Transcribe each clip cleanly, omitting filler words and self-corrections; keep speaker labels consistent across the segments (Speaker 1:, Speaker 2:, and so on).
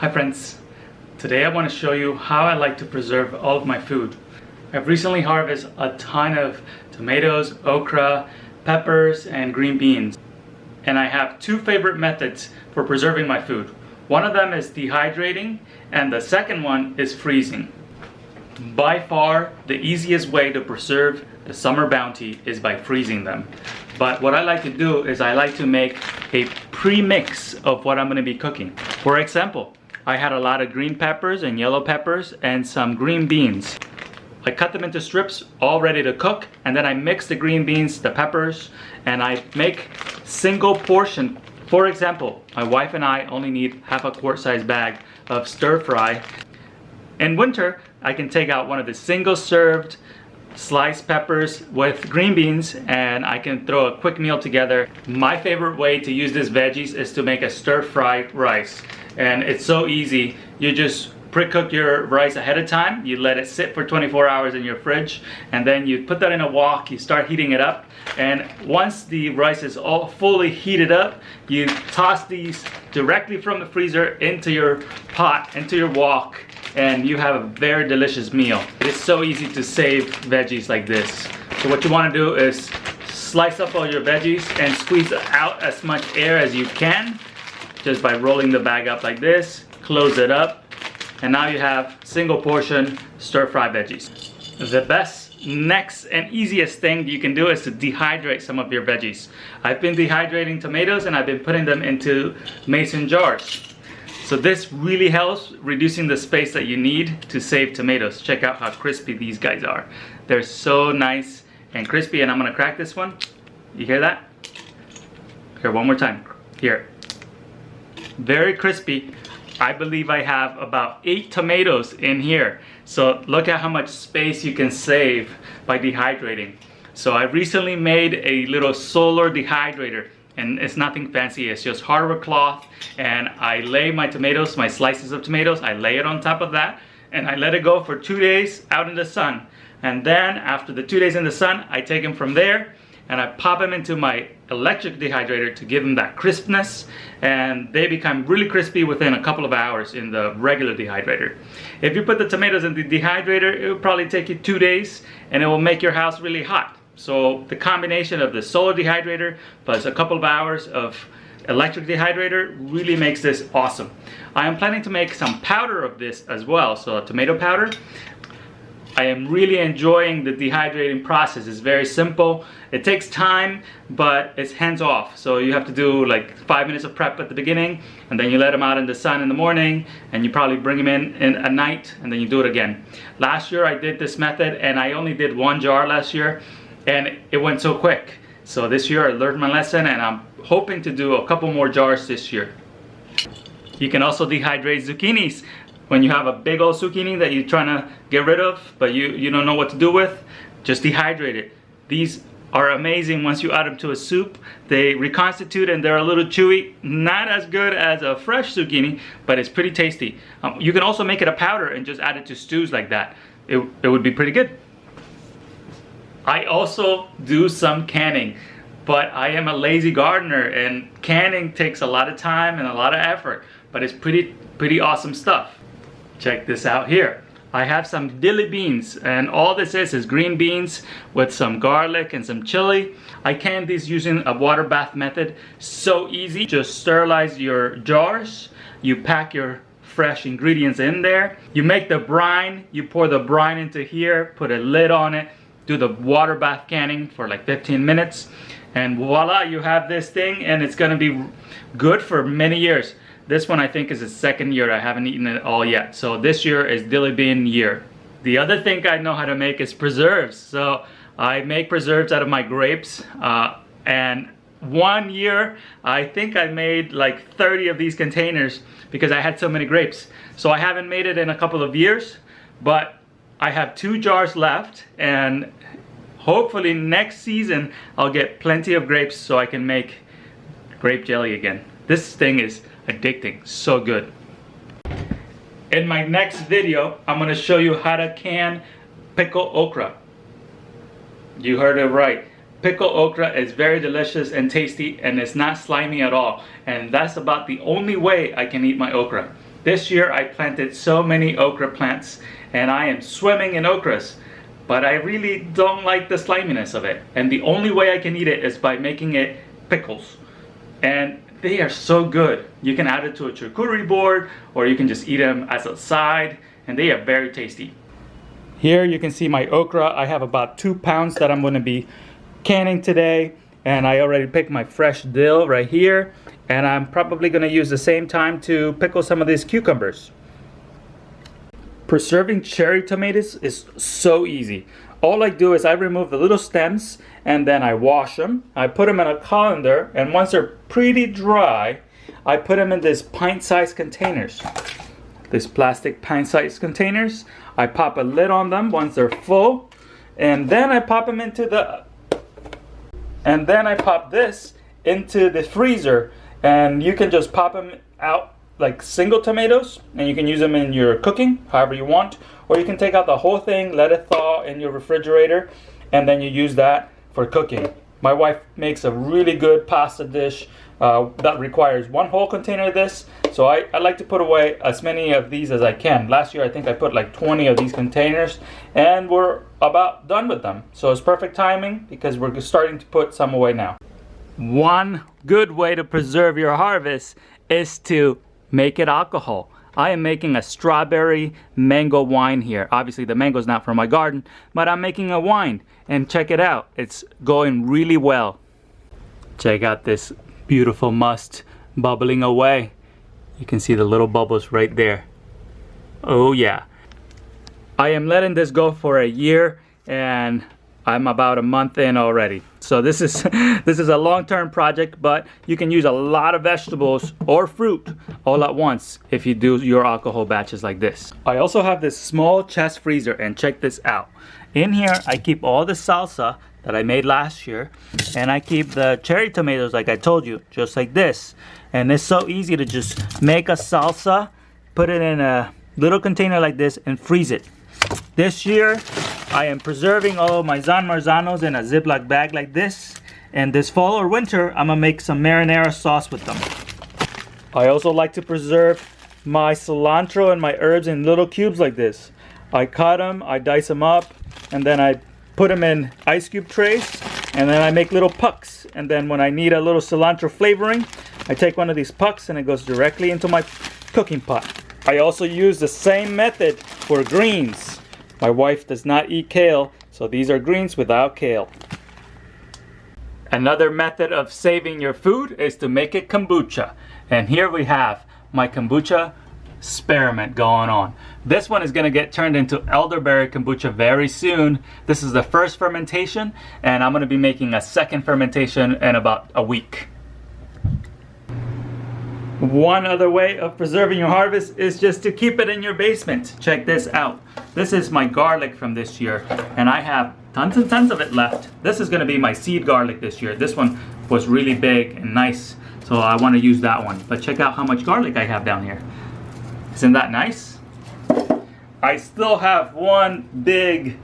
Speaker 1: Hi friends, today I want to show you how I like to preserve all of my food. I've recently harvested a ton of tomatoes, okra, peppers, and green beans. And I have two favorite methods for preserving my food. One of them is dehydrating, and the second one is freezing. By far, the easiest way to preserve the summer bounty is by freezing them. But what I like to do is I like to make a pre-mix of what I'm going to be cooking. For example, I had a lot of green peppers and yellow peppers and some green beans. I cut them into strips all ready to cook, and then I mix the green beans, the peppers, and I make single portion. For example, my wife and I only need half a quart size bag of stir fry. In winter, I can take out one of the single served sliced peppers with green beans and I can throw a quick meal together. My favorite way to use this veggies is to make a stir fried rice. And it's so easy. You just pre-cook your rice ahead of time. You let it sit for 24 hours in your fridge, and then you put that in a wok. You start heating it up, and once the rice is all fully heated up, you toss these directly from the freezer into your pot, into your wok, and you have a very delicious meal. It is so easy to save veggies like this. So what you want to do is slice up all your veggies and squeeze out as much air as you can just by rolling the bag up like this. Close it up, and now you have single portion stir fry veggies. The best, next, and easiest thing you can do is to dehydrate some of your veggies. I've been dehydrating tomatoes and I've been putting them into mason jars. So this really helps reducing the space that you need to save tomatoes. Check out how crispy these guys are. They're so nice and crispy, and I'm gonna crack this one. You hear that? Here, one more time. Here. Very crispy. I believe I have about 8 tomatoes in here. So look at how much space you can save by dehydrating. So I recently made a little solar dehydrator, and it's nothing fancy. It's just hardwood cloth, and I lay my tomatoes, my slices of tomatoes, I lay it on top of that, and I let it go for 2 days out in the sun. And then after the 2 days in the sun, I take them from there and I pop them into my electric dehydrator to give them that crispness, and they become really crispy within a couple of hours in the regular dehydrator. If you put the tomatoes in the dehydrator, it will probably take you 2 days, and it will make your house really hot. So the combination of the solar dehydrator plus a couple of hours of electric dehydrator really makes this awesome. I am planning to make some powder of this as well, so a tomato powder. I am really enjoying the dehydrating process. It's very simple. It takes time, but it's hands off. So you have to do like 5 minutes of prep at the beginning, and then you let them out in the sun in the morning, and you probably bring them in at night, and then you do it again. Last year I did this method, and I only did 1 jar last year, and it went so quick. So this year I learned my lesson, and I'm hoping to do a couple more jars this year. You can also dehydrate zucchinis. When you have a big old zucchini that you're trying to get rid of, but you don't know what to do with, just dehydrate it. These are amazing once you add them to a soup. They reconstitute and they're a little chewy. Not as good as a fresh zucchini, but it's pretty tasty. You can also make it a powder and just add it to stews like that. It would be pretty good. I also do some canning, but I am a lazy gardener, and canning takes a lot of time and a lot of effort, but it's pretty awesome stuff. Check this out here. I have some dilly beans, and all this is green beans with some garlic and some chili. I canned these using a water bath method. So easy. Just sterilize your jars. You pack your fresh ingredients in there. You make the brine. You pour the brine into here, put a lid on it, do the water bath canning for like 15 minutes, and voila, you have this thing, and it's gonna be good for many years. This one I think is the 2nd year. I haven't eaten it all yet. So this year is dilly bean year. The other thing I know how to make is preserves. So I make preserves out of my grapes. And 1 year, I think I made like 30 of these containers because I had so many grapes. So I haven't made it in a couple of years, but I have 2 jars left, and hopefully next season I'll get plenty of grapes so I can make grape jelly again. This thing is addicting, so good. In my next video, I'm going to show you how to can pickle okra. You heard it right. Pickled okra is very delicious and tasty, and it's not slimy at all. And that's about the only way I can eat my okra. This year I planted so many okra plants and I am swimming in okras, but I really don't like the sliminess of it. And the only way I can eat it is by making it pickles. And they are so good. You can add it to a charcuterie board or you can just eat them as a side, and they are very tasty. Here you can see my okra. I have about 2 pounds that I'm going to be canning today, and I already picked my fresh dill right here, and I'm probably going to use the same time to pickle some of these cucumbers. Preserving cherry tomatoes is so easy. All I do is I remove the little stems and then I wash them. I put them in a colander, and once they're pretty dry, I put them in these pint-sized containers. These plastic pint-sized containers. I pop a lid on them once they're full, and then I pop them into the this into the freezer, and you can just pop them out like single tomatoes, and you can use them in your cooking however you want, or you can take out the whole thing, let it thaw in your refrigerator, and then you use that for cooking. My wife makes a really good pasta dish that requires 1 whole container of this, so I like to put away as many of these as I can. Last year I think I put like 20 of these containers, and we're about done with them. So it's perfect timing because we're starting to put some away now. One good way to preserve your harvest is to make it alcohol. I am making a strawberry mango wine here. Obviously the mango is not from my garden, but I'm making a wine, and check it out. It's going really well. Check out this beautiful must bubbling away. You can see the little bubbles right there. Oh yeah. I am letting this go for a year, and I'm about a month in already. So this is a long-term project, but you can use a lot of vegetables or fruit all at once if you do your alcohol batches like this. I also have this small chest freezer, and check this out. In here I keep all the salsa that I made last year, and I keep the cherry tomatoes like I told you, just like this. And it's so easy to just make a salsa, put it in a little container like this, and freeze it. This year I am preserving all of my San Marzanos in a Ziploc bag like this, and this fall or winter I'm gonna make some marinara sauce with them. I also like to preserve my cilantro and my herbs in little cubes like this. I cut them, I dice them up, and then I put them in ice cube trays, and then I make little pucks. And then when I need a little cilantro flavoring, I take one of these pucks and it goes directly into my cooking pot. I also use the same method for greens. My wife does not eat kale, so these are greens without kale. Another method of saving your food is to make it kombucha. And here we have my kombucha experiment going on. This one is going to get turned into elderberry kombucha very soon. This is the first fermentation, and I'm going to be making a second fermentation in about a week. One other way of preserving your harvest is just to keep it in your basement. Check this out. This is my garlic from this year, and I have tons and tons of it left. This is going to be my seed garlic this year. This one was really big and nice, so I want to use that one. But check out how much garlic I have down here. Isn't that nice? I still have one big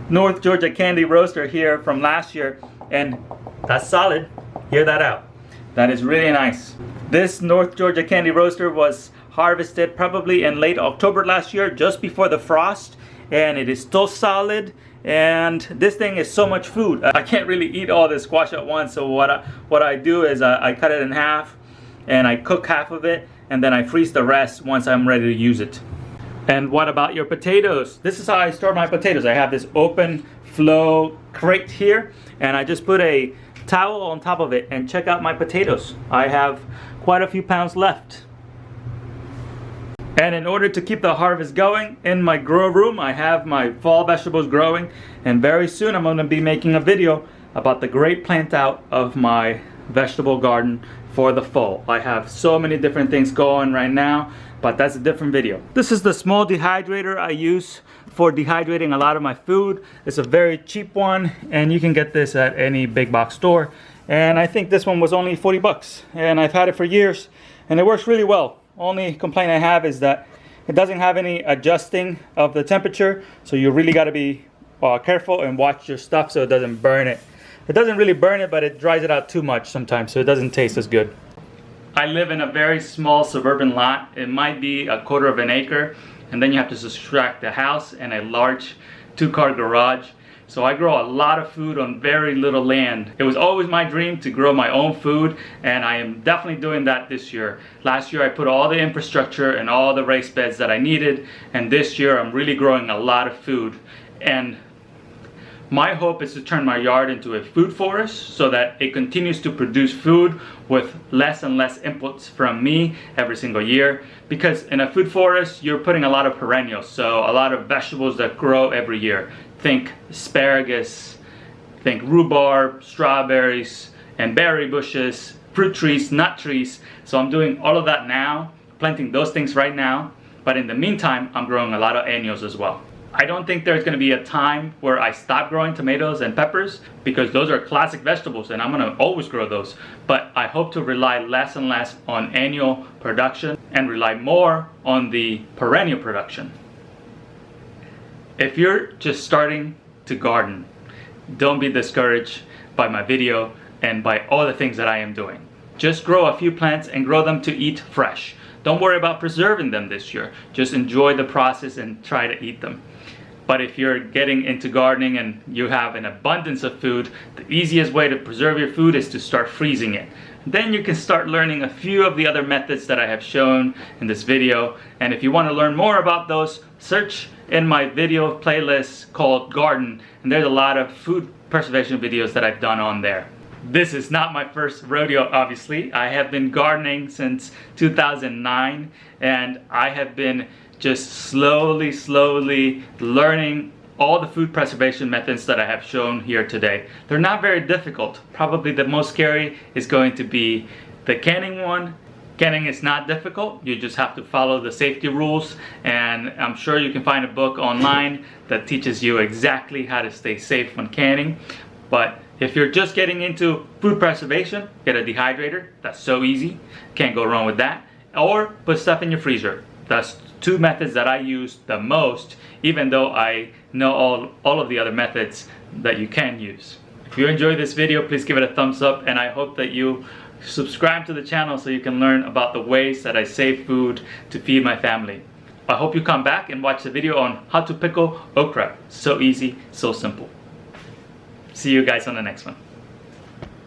Speaker 1: North Georgia candy roaster here from last year, and that's solid. Hear that out. That is really nice. This North Georgia candy roaster was harvested probably in late October last year, just before the frost, and it is still solid. And this thing is so much food. I can't really eat all this squash at once, so what I do is I cut it in half, and I cook half of it, and then I freeze the rest once I'm ready to use it. And what about your potatoes? This is how I store my potatoes. I have this open flow crate here, and I just put a towel on top of it, and check out my potatoes. I have quite a few pounds left. And in order to keep the harvest going, in my grow room I have my fall vegetables growing, and very soon I'm going to be making a video about the great plant out of my vegetable garden for the fall. I have so many different things going right now, but that's a different video. This is the small dehydrator I use for dehydrating a lot of my food. It's a very cheap one, and you can get this at any big box store. And I think this one was only 40 bucks, and I've had it for years, and it works really well. Only complaint I have is that it doesn't have any adjusting of the temperature, so you really got to be careful and watch your stuff so it doesn't burn it. It doesn't really burn it, but it dries it out too much sometimes, so it doesn't taste as good. I live in a very small suburban lot. It might be a quarter of an acre, and then you have to subtract the house and a large 2-car garage. So I grow a lot of food on very little land. It was always my dream to grow my own food, and I am definitely doing that this year. Last year I put all the infrastructure and all the raised beds that I needed, and this year I'm really growing a lot of food. And my hope is to turn my yard into a food forest so that it continues to produce food with less and less inputs from me every single year. Because in a food forest, you're putting a lot of perennials, so a lot of vegetables that grow every year. Think asparagus, think rhubarb, strawberries, and berry bushes, fruit trees, nut trees. So I'm doing all of that now, planting those things right now. But in the meantime, I'm growing a lot of annuals as well. I don't think there's going to be a time where I stop growing tomatoes and peppers, because those are classic vegetables and I'm going to always grow those. But I hope to rely less and less on annual production and rely more on the perennial production. If you're just starting to garden, don't be discouraged by my video and by all the things that I am doing. Just grow a few plants and grow them to eat fresh. Don't worry about preserving them this year. Just enjoy the process and try to eat them. But if you're getting into gardening and you have an abundance of food, the easiest way to preserve your food is to start freezing it. Then you can start learning a few of the other methods that I have shown in this video. And if you want to learn more about those, search in my video playlist called Garden, and there's a lot of food preservation videos that I've done on there. This is not my first rodeo, obviously. I have been gardening since 2009, and I have been just slowly learning all the food preservation methods that I have shown here today. They're not very difficult. Probably the most scary is going to be the canning one. Canning is not difficult. You just have to follow the safety rules, and I'm sure you can find a book online that teaches you exactly how to stay safe when canning. But if you're just getting into food preservation, get a dehydrator. That's so easy. Can't go wrong with that. Or put stuff in your freezer. That's two methods that I use the most, even though I know all of the other methods that you can use. If you enjoyed this video, please give it a thumbs up, and I hope that you subscribe to the channel so you can learn about the ways that I save food to feed my family. I hope you come back and watch the video on how to pickle okra. So easy, so simple. See you guys on the next one.